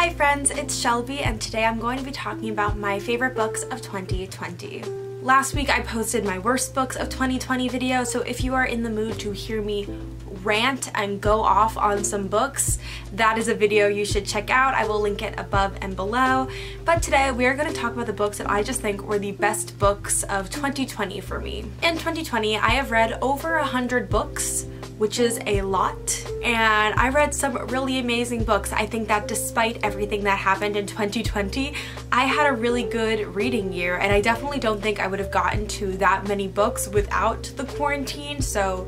Hi friends, it's Shelby and today I'm going to be talking about my favorite books of 2020. Last week I posted my worst books of 2020 video, so if you are in the mood to hear me rant and go off on some books, that is a video you should check out. I will link it above and below. But today we are going to talk about the books that I just think were the best books of 2020 for me. In 2020 I have read over 100 books, which is a lot, and I read some really amazing books. I think that despite everything that happened in 2020, I had a really good reading year, and I definitely don't think I would have gotten to that many books without the quarantine, so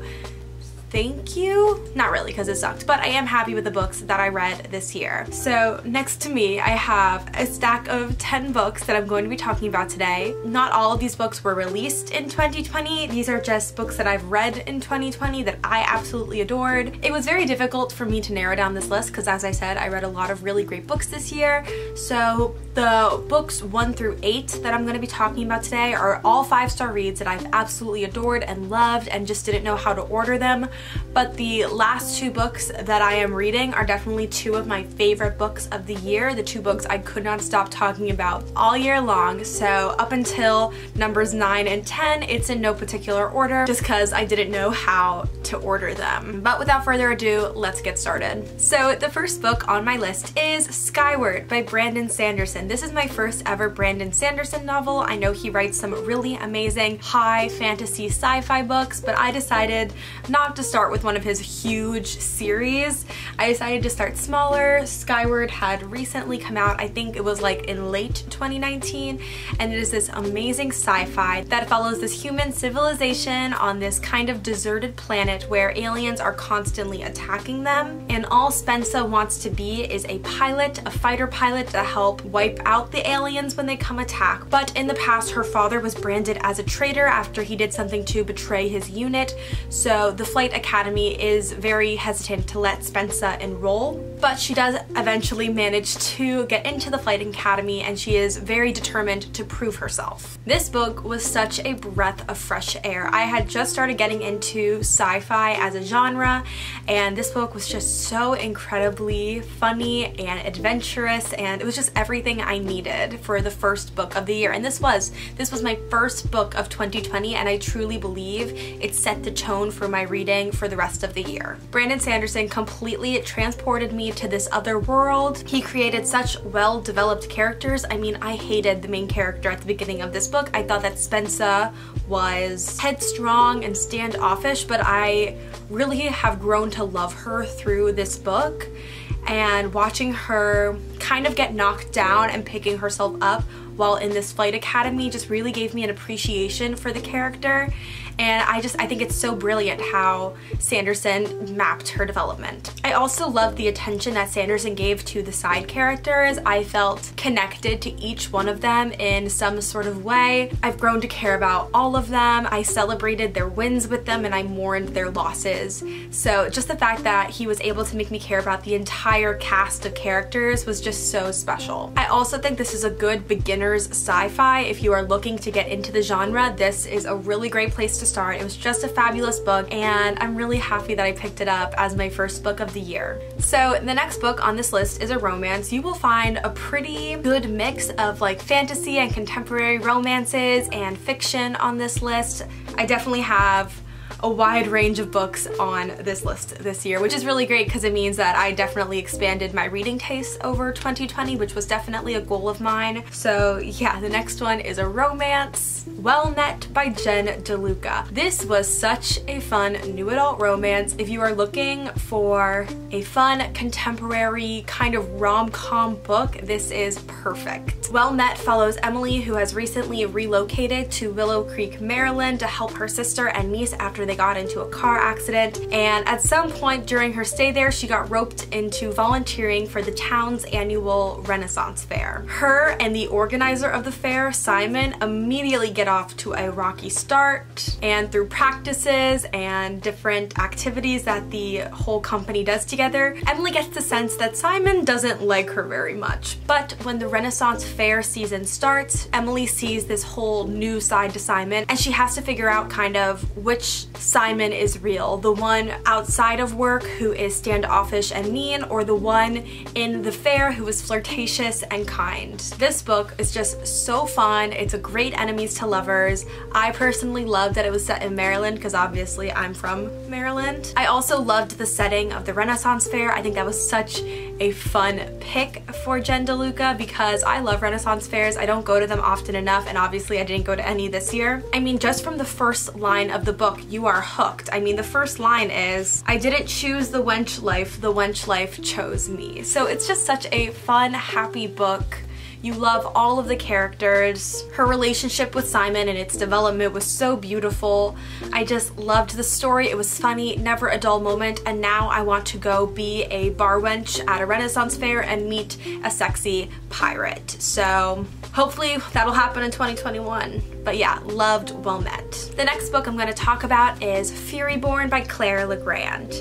thank you. Not really, because it sucked, but I am happy with the books that I read this year. So next to me I have a stack of 10 books that I'm going to be talking about today. Not all of these books were released in 2020. These are just books that I've read in 2020 that I absolutely adored. It was very difficult for me to narrow down this list because, as I said, I read a lot of really great books this year. So the books 1 through 8 that I'm going to be talking about today are all 5-star reads that I've absolutely adored and loved and just didn't know how to order them. But the last 2 books that I am reading are definitely 2 of my favorite books of the year, the 2 books I could not stop talking about all year long. So up until numbers 9 and 10, it's in no particular order just because I didn't know how to order them. But without further ado, let's get started. So the first book on my list is Skyward by Brandon Sanderson. This is my first ever Brandon Sanderson novel. I know he writes some really amazing high fantasy sci-fi books, but I decided not to start with one of his huge series. I decided to start smaller. Skyward had recently come out, I think it was like in late 2019, and it is this amazing sci-fi that follows this human civilization on this kind of deserted planet where aliens are constantly attacking them, and all Spencer wants to be is a pilot, a fighter pilot to help wipe out the aliens when they come attack. But in the past her father was branded as a traitor after he did something to betray his unit, so the flight academy is very hesitant to let Spencer enroll, but she does eventually manage to get into the flight academy and she is very determined to prove herself. This book was such a breath of fresh air. I had just started getting into sci-fi as a genre, and this book was just so incredibly funny and adventurous, and it was just everything I needed for the first book of the year. And this was my first book of 2020, and I truly believe it set the tone for my reading for the rest of the year. Brandon Sanderson completely transported me to this other world. He created such well-developed characters. I mean, I hated the main character at the beginning of this book. I thought that Spencer was headstrong and standoffish, but I really have grown to love her through this book, and watching her kind of get knocked down and picking herself up while in this flight academy just really gave me an appreciation for the character. And I think it's so brilliant how Sanderson mapped her development. I also love the attention that Sanderson gave to the side characters. I felt connected to each one of them in some sort of way. I've grown to care about all of them. I celebrated their wins with them and I mourned their losses. So just the fact that he was able to make me care about the entire cast of characters was just so special. I also think this is a good beginner's sci-fi. If you are looking to get into the genre, this is a really great place to start. It was just a fabulous book, and I'm really happy that I picked it up as my first book of the year. So the next book on this list is a romance. You will find a pretty good mix of like fantasy and contemporary romances and fiction on this list. I definitely have a wide range of books on this list this year, which is really great because it means that I definitely expanded my reading tastes over 2020, which was definitely a goal of mine. So yeah, the next one is a romance, Well Met by Jen DeLuca. This was such a fun new adult romance. If you are looking for a fun contemporary kind of rom-com book, this is perfect. Well Met follows Emily, who has recently relocated to Willow Creek, Maryland to help her sister and niece after they got into a car accident, and at some point during her stay there she got roped into volunteering for the town's annual Renaissance fair. Her and the organizer of the fair, Simon, immediately get off to a rocky start, and through practices and different activities that the whole company does together, Emily gets the sense that Simon doesn't like her very much. But when the Renaissance fair season starts, Emily sees this whole new side to Simon, and she has to figure out kind of which Simon is real, the one outside of work who is standoffish and mean, or the one in the fair who is flirtatious and kind. This book is just so fun. It's a great enemies to lovers. I personally loved that it was set in Maryland because obviously I'm from Maryland. I also loved the setting of the Renaissance Fair. I think that was such a fun pick for Jen DeLuca because I love Renaissance fairs. I don't go to them often enough, and obviously I didn't go to any this year. I mean, just from the first line of the book, you are hooked. I mean, the first line is, "I didn't choose the wench life chose me." So it's just such a fun, happy book. You love all of the characters. Her relationship with Simon and its development was so beautiful. I just loved the story. It was funny, never a dull moment, and now I want to go be a bar wench at a Renaissance fair and meet a sexy pirate. So hopefully that'll happen in 2021. But yeah, loved Well Met. The next book I'm going to talk about is Furyborn by Claire Legrand.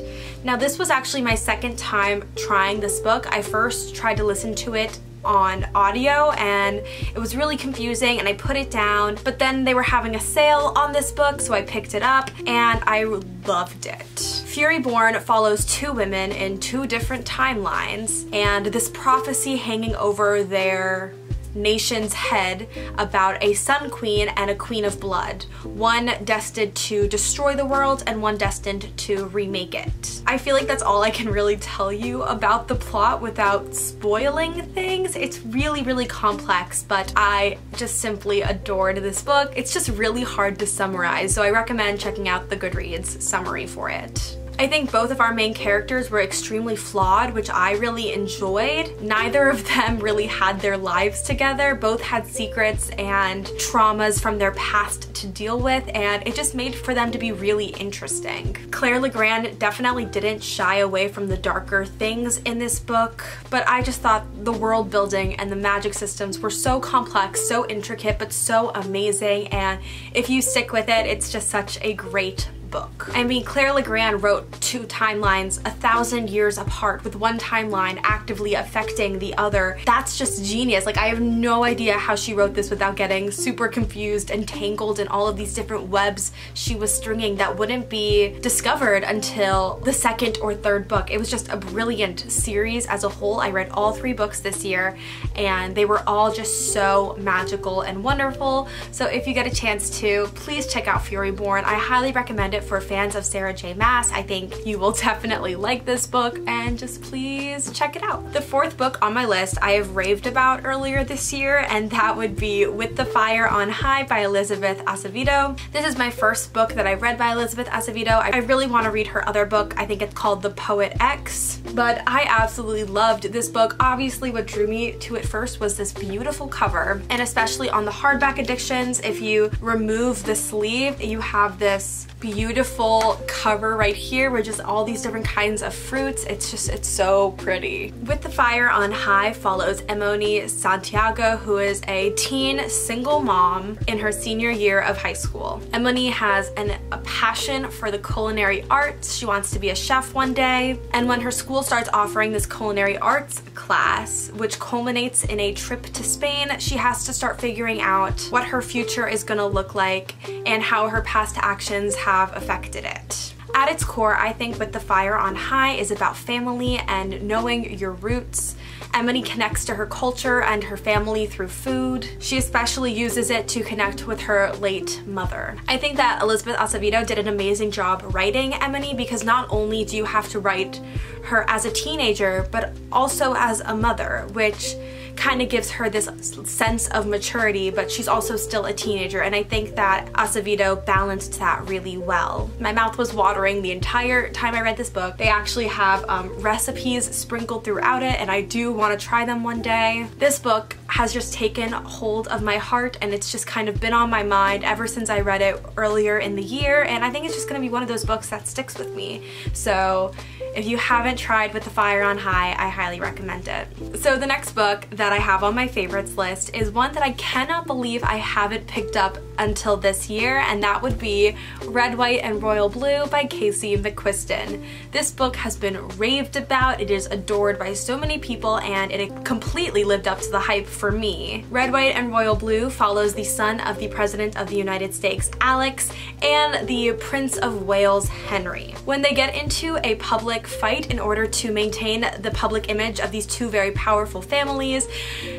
Now this was actually my second time trying this book. I first tried to listen to it on audio and it was really confusing and I put it down, but then they were having a sale on this book, so I picked it up and I loved it. Furyborn follows two women in two different timelines and this prophecy hanging over their nation's head about a sun queen and a queen of blood, one destined to destroy the world and one destined to remake it. I feel like that's all I can really tell you about the plot without spoiling things. It's really, really complex, but I just simply adored this book. It's just really hard to summarize, so I recommend checking out the Goodreads summary for it. I think both of our main characters were extremely flawed, which I really enjoyed. Neither of them really had their lives together. Both had secrets and traumas from their past to deal with, and it just made for them to be really interesting. Claire Legrand definitely didn't shy away from the darker things in this book, but I just thought the world building and the magic systems were so complex, so intricate, but so amazing, and if you stick with it, it's just such a great book. I mean, Claire Legrand wrote two timelines 1,000 years apart, with one timeline actively affecting the other. That's just genius. Like, I have no idea how she wrote this without getting super confused and tangled in all of these different webs she was stringing that wouldn't be discovered until the second or third book. It was just a brilliant series as a whole. I read all 3 books this year and they were all just so magical and wonderful. So if you get a chance to, please check out Furyborn. I highly recommend it for fans of Sarah J. Maas. I think you will definitely like this book, and just please check it out. The 4th book on my list I have raved about earlier this year, and that would be With the Fire on High by Elizabeth Acevedo. This is my first book that I've read by Elizabeth Acevedo. I really want to read her other book. I think it's called The Poet X, but I absolutely loved this book. Obviously what drew me to it first was this beautiful cover, and especially on the hardback editions, if you remove the sleeve, you have this beautiful cover right here with just all these different kinds of fruits. It's so pretty. With the Fire on High follows Emoni Santiago, who is a teen single mom in her senior year of high school. Emoni has a passion for the culinary arts. She wants to be a chef one day, and when her school starts offering this culinary arts class, which culminates in a trip to Spain, she has to start figuring out what her future is gonna look like and how her past actions have affected it. At its core, I think With the Fire on High is about family and knowing your roots. Emoni connects to her culture and her family through food. She especially uses it to connect with her late mother. I think that Elizabeth Acevedo did an amazing job writing Emoni, because not only do you have to write her as a teenager, but also as a mother, which kind of gives her this sense of maturity, but she's also still a teenager, and I think that Acevedo balanced that really well. My mouth was watering the entire time I read this book. They actually have recipes sprinkled throughout it, and I do want to try them one day. This book has just taken hold of my heart, and it's just kind of been on my mind ever since I read it earlier in the year, and I think it's just going to be one of those books that sticks with me. So if you haven't tried With the Fire on High, I highly recommend it. So the next book that I have on my favorites list is one that I cannot believe I haven't picked up until this year, and that would be Red, White, and Royal Blue by Casey McQuiston. This book has been raved about. It is adored by so many people, and it completely lived up to the hype for for me. Red, White, and Royal Blue follows the son of the President of the United States, Alex, and the Prince of Wales, Henry. When they get into a public fight in order to maintain the public image of these two very powerful families,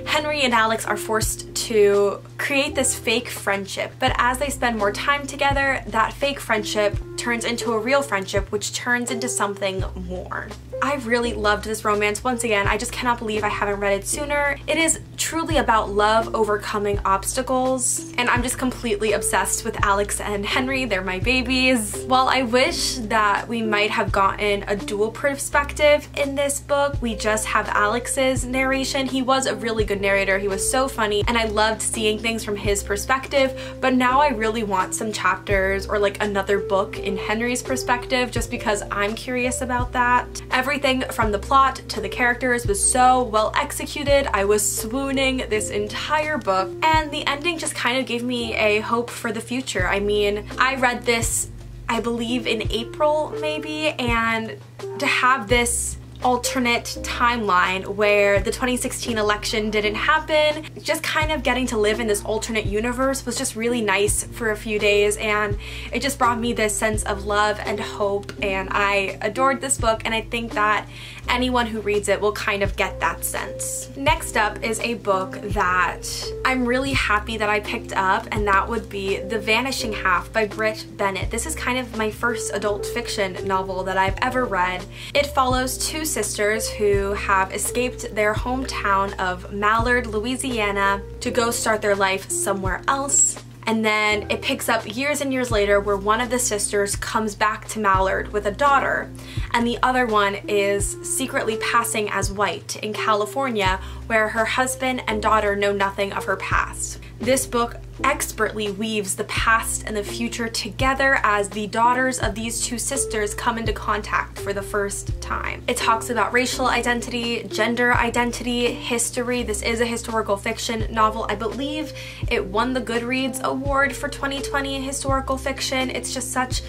Henry and Alex are forced to create this fake friendship. But as they spend more time together, that fake friendship turns into a real friendship, which turns into something more. I really loved this romance. Once again, I just cannot believe I haven't read it sooner. It is truly about love overcoming obstacles, and I'm just completely obsessed with Alex and Henry. They're my babies. While I wish that we might have gotten a dual perspective in this book, we just have Alex's narration. He was a really good narrator. He was so funny, and I loved seeing things from his perspective, but now I really want some chapters or like another book in Henry's perspective, just because I'm curious about that. Everything from the plot to the characters was so well executed. I was swooning this entire book, and the ending just kind of gave me a hope for the future. I mean, I read this, I believe, in April maybe, and to have this alternate timeline where the 2016 election didn't happen, just kind of getting to live in this alternate universe was just really nice for a few days, and it just brought me this sense of love and hope, and I adored this book, and I think that anyone who reads it will kind of get that sense. Next up is a book that I'm really happy that I picked up, and that would be The Vanishing Half by Britt Bennett. This is kind of my first adult fiction novel that I've ever read. It follows two sisters who have escaped their hometown of Mallard, Louisiana to go start their life somewhere else. And then it picks up years and years later where one of the sisters comes back to Mallard with a daughter, and the other one is secretly passing as white in California, where her husband and daughter know nothing of her past. This book expertly weaves the past and the future together as the daughters of these two sisters come into contact for the first time. It talks about racial identity, gender identity, history. This is a historical fiction novel. I believe it won the Goodreads Award for 2020 historical fiction. It's just such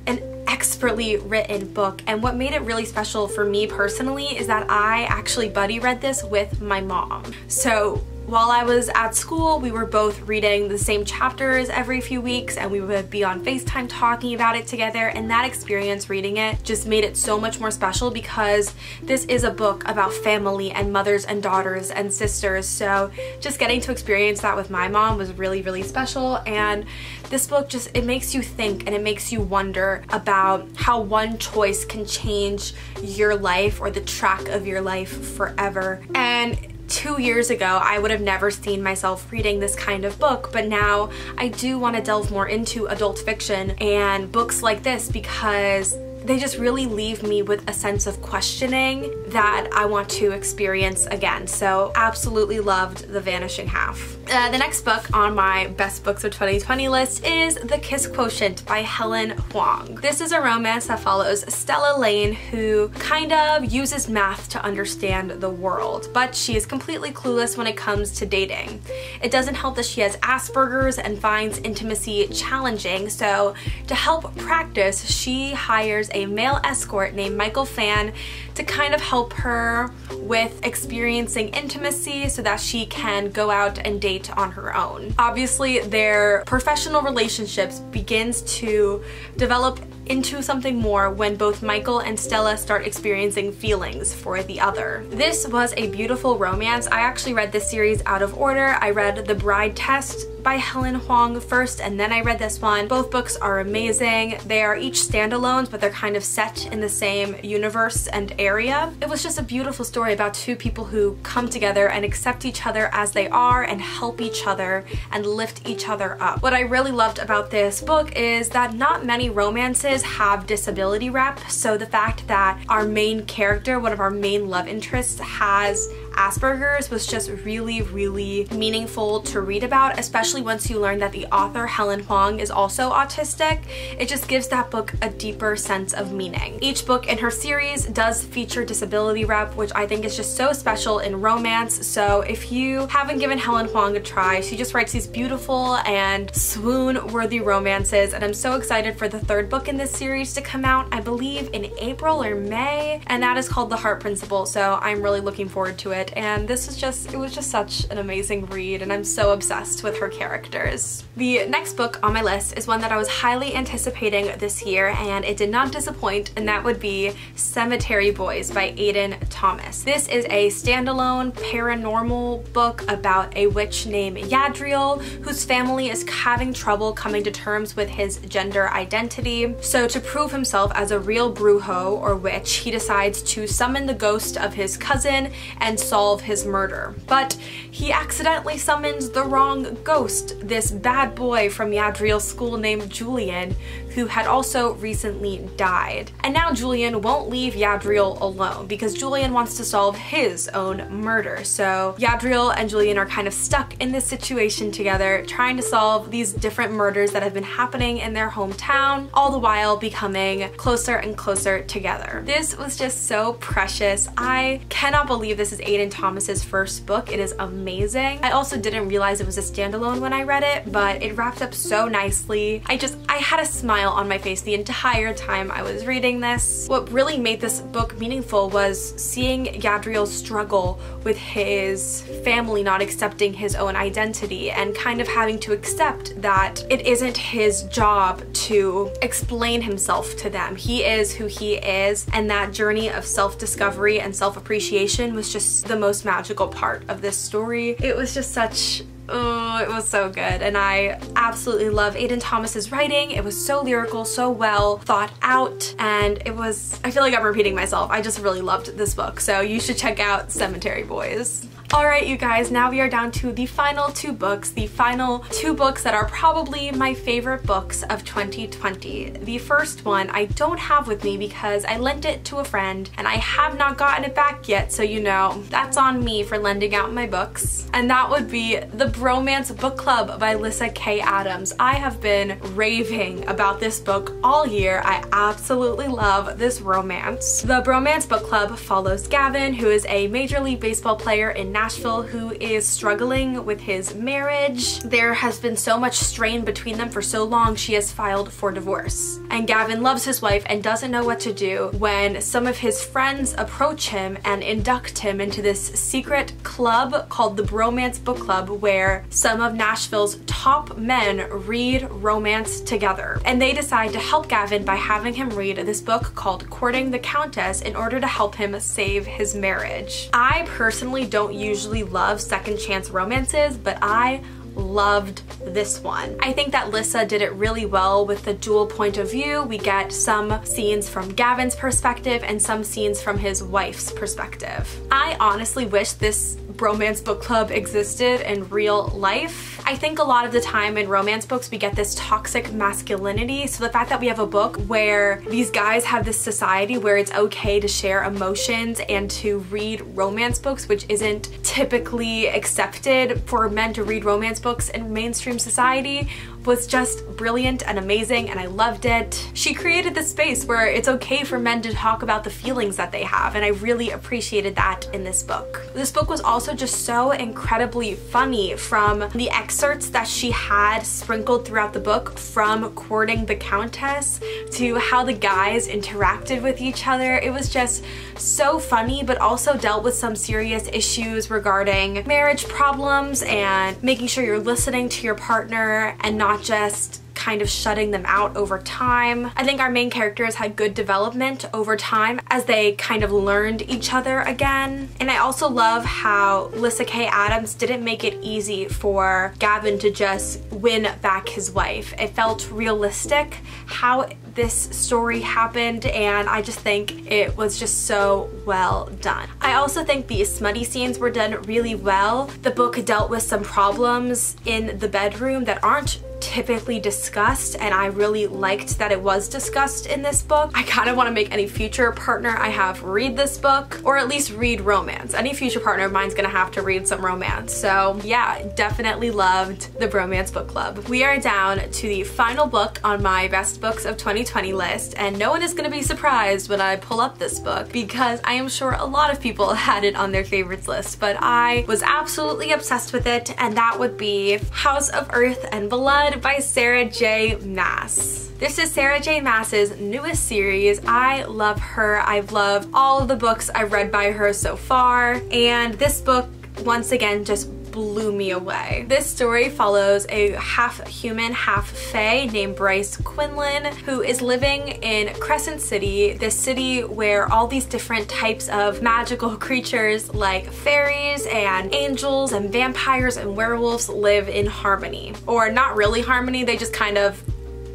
an expertly written book, and what made it really special for me personally is that I actually buddy read this with my mom. So while I was at school, we were both reading the same chapters every few weeks, and we would be on FaceTime talking about it together, and that experience reading it just made it so much more special because this is a book about family and mothers and daughters and sisters. So just getting to experience that with my mom was really, really special, and this book just, it makes you think and it makes you wonder about how one choice can change your life or the track of your life forever. And 2 years ago, I would have never seen myself reading this kind of book, but now I do want to delve more into adult fiction and books like this because they just really leave me with a sense of questioning that I want to experience again. So absolutely loved The Vanishing Half. The next book on my best books of 2020 list is The Kiss Quotient by Helen Huang. This is a romance that follows Stella Lane, who kind of uses math to understand the world, but she is completely clueless when it comes to dating. It doesn't help that she has Asperger's and finds intimacy challenging, so to help practice, she hires a male escort named Michael Fan to kind of help her with experiencing intimacy so that she can go out and date on her own. Obviously, their professional relationships begins to develop into something more when both Michael and Stella start experiencing feelings for the other. This was a beautiful romance. I actually read this series out of order. I read The Bride Test by Helen Huang first, and then I read this one. Both books are amazing. They are each standalones, but they're kind of set in the same universe and area. It was just a beautiful story about two people who come together and accept each other as they are and help each other and lift each other up. What I really loved about this book is that not many romances have disability rep, so the fact that our main character, one of our main love interests, has Asperger's was just really, really meaningful to read about, especially once you learn that the author, Helen Huang, is also autistic. It just gives that book a deeper sense of meaning. Each book in her series does feature disability rep, which I think is just so special in romance. So if you haven't given Helen Huang a try, she just writes these beautiful and swoon-worthy romances, and I'm so excited for the third book in this series to come out, I believe in April or May, and that is called The Heart Principle, so I'm really looking forward to it. it, and it was just such an amazing read, and I'm so obsessed with her characters. The next book on my list is one that I was highly anticipating this year, and it did not disappoint, and that would be Cemetery Boys by Aiden Thomas. This is a standalone paranormal book about a witch named Yadriel, whose family is having trouble coming to terms with his gender identity. So to prove himself as a real brujo or witch, he decides to summon the ghost of his cousin and solve his murder. But he accidentally summons the wrong ghost, this bad boy from Yadriel's school named Julian, who had also recently died. And now Julian won't leave Yadriel alone because Julian wants to solve his own murder. So Yadriel and Julian are kind of stuck in this situation together, trying to solve these different murders that have been happening in their hometown, all the while becoming closer and closer together. This was just so precious. I cannot believe this is Aiden Thomas's first book. It is amazing. I also didn't realize it was a standalone when I read it, but it wrapped up so nicely. I had a smile on my face the entire time I was reading this. What really made this book meaningful was seeing Yadriel struggle with his family not accepting his own identity and kind of having to accept that it isn't his job to explain himself to them. He is who he is, and that journey of self-discovery and self-appreciation was just the most magical part of this story. It was just such it was so good, and I absolutely love Aiden Thomas's writing. It was so lyrical, so well thought out, and I feel like I'm repeating myself. I just really loved this book, so you should check out Cemetery Boys. Alright you guys, now we are down to the final two books that are probably my favorite books of 2020. The first one I don't have with me because I lent it to a friend and I have not gotten it back yet, so you know, that's on me for lending out my books. And that would be the Bromance Book Club by Lyssa Kay Adams. I have been raving about this book all year. I absolutely love this romance. The Bromance Book Club follows Gavin, who is a Major League Baseball player in Nashville who is struggling with his marriage. There has been so much strain between them for so long, she has filed for divorce. And Gavin loves his wife and doesn't know what to do when some of his friends approach him and induct him into this secret club called the Bromance Book Club, where some of Nashville's top men read romance together. And they decide to help Gavin by having him read this book called Courting the Countess in order to help him save his marriage. I personally don't usually love second chance romances, but I loved this one. I think that Lyssa did it really well with the dual point of view. We get some scenes from Gavin's perspective and some scenes from his wife's perspective. I honestly wish this Bromance Book Club existed in real life. I think a lot of the time in romance books we get this toxic masculinity, so the fact that we have a book where these guys have this society where it's okay to share emotions and to read romance books, which isn't typically accepted for men to read romance books in mainstream society, was just brilliant and amazing, and I loved it. She created this space where it's okay for men to talk about the feelings that they have, and I really appreciated that in this book. This book was also just so incredibly funny, from the excerpts that she had sprinkled throughout the book from Courting the Countess to how the guys interacted with each other. It was just so funny, but also dealt with some serious issues regarding marriage problems and making sure you're listening to your partner and not just kind of shutting them out over time. I think our main characters had good development over time as they kind of learned each other again. And I also love how Lyssa Kay Adams didn't make it easy for Gavin to just win back his wife. It felt realistic how this story happened, and I just think it was just so well done. I also think the smutty scenes were done really well. The book dealt with some problems in the bedroom that aren't typically discussed, and I really liked that it was discussed in this book. I kind of want to make any future partner I have read this book, or at least read romance. Any future partner of mine's gonna have to read some romance. So yeah, definitely loved the Bromance Book Club. We are down to the final book on my best books of 2020 list, and no one is gonna be surprised when I pull up this book because I am sure a lot of people had it on their favorites list, but I was absolutely obsessed with it, and that would be House of Earth and Blood by Sarah J. Maas. This is Sarah J. Maas's newest series. I love her. I've loved all of the books I've read by her so far, and this book once again just blew me away. This story follows a half human, half fae named Bryce Quinlan, who is living in Crescent City, this city where all these different types of magical creatures like fairies and angels and vampires and werewolves live in harmony. Or not really harmony, they just kind of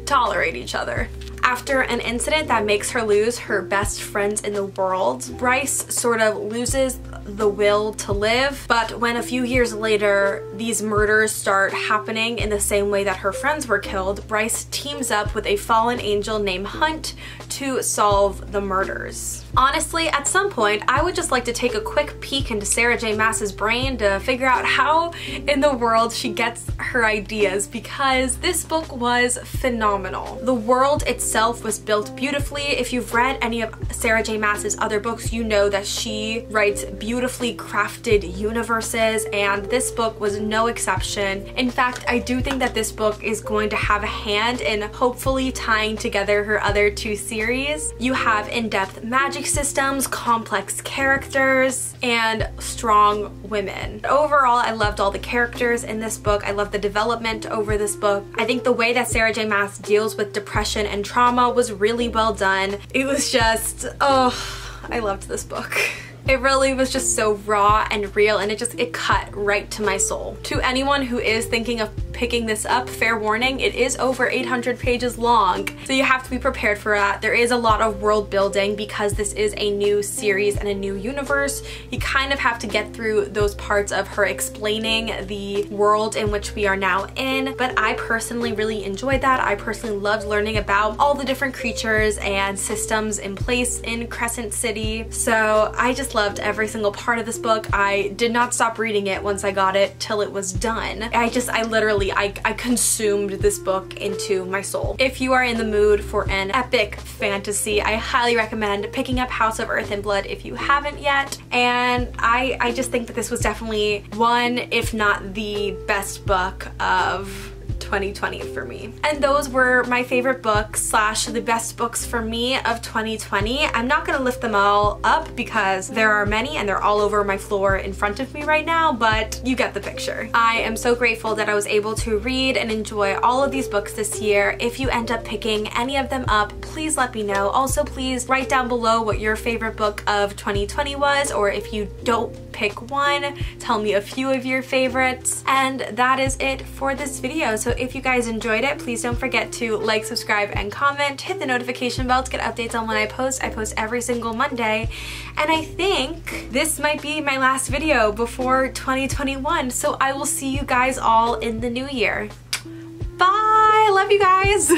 tolerate each other. After an incident that makes her lose her best friends in the world, Bryce sort of loses the will to live, but when a few years later these murders start happening in the same way that her friends were killed, Bryce teams up with a fallen angel named Hunt to solve the murders. Honestly, at some point, I would just like to take a quick peek into Sarah J. Maas's brain to figure out how in the world she gets her ideas, because this book was phenomenal. The world itself was built beautifully. If you've read any of Sarah J. Maas's other books, you know that she writes beautifully crafted universes, and this book was no exception. In fact, I do think that this book is going to have a hand in hopefully tying together her other two series. You have in-depth magic systems, complex characters, and strong women. Overall, I loved all the characters in this book. I loved the development over this book. I think the way that Sarah J. Maas deals with depression and trauma was really well done. It was just, oh, I loved this book. It really was just so raw and real, and it cut right to my soul. To anyone who is thinking of picking this up, fair warning, it is over 800 pages long, so you have to be prepared for that. There is a lot of world building because this is a new series and a new universe. You kind of have to get through those parts of her explaining the world in which we are now in, but I personally really enjoyed that. I personally loved learning about all the different creatures and systems in place in Crescent City, so I just loved every single part of this book. I did not stop reading it once I got it till it was done. I consumed this book into my soul. If you are in the mood for an epic fantasy, I highly recommend picking up House of Earth and Blood if you haven't yet. And I just think that this was definitely one, if not the best book of 2020 for me. And those were my favorite books slash the best books for me of 2020. I'm not gonna lift them all up because there are many and they're all over my floor in front of me right now, but you get the picture. I am so grateful that I was able to read and enjoy all of these books this year. If you end up picking any of them up, please let me know. Also, please write down below what your favorite book of 2020 was, or if you don't pick one, tell me a few of your favorites. And that is it for this video. So if you guys enjoyed it, please don't forget to like, subscribe, and comment. Hit the notification bell to get updates on when I post. I post every single Monday. And I think this might be my last video before 2021. So I will see you guys all in the new year. Bye! Love you guys!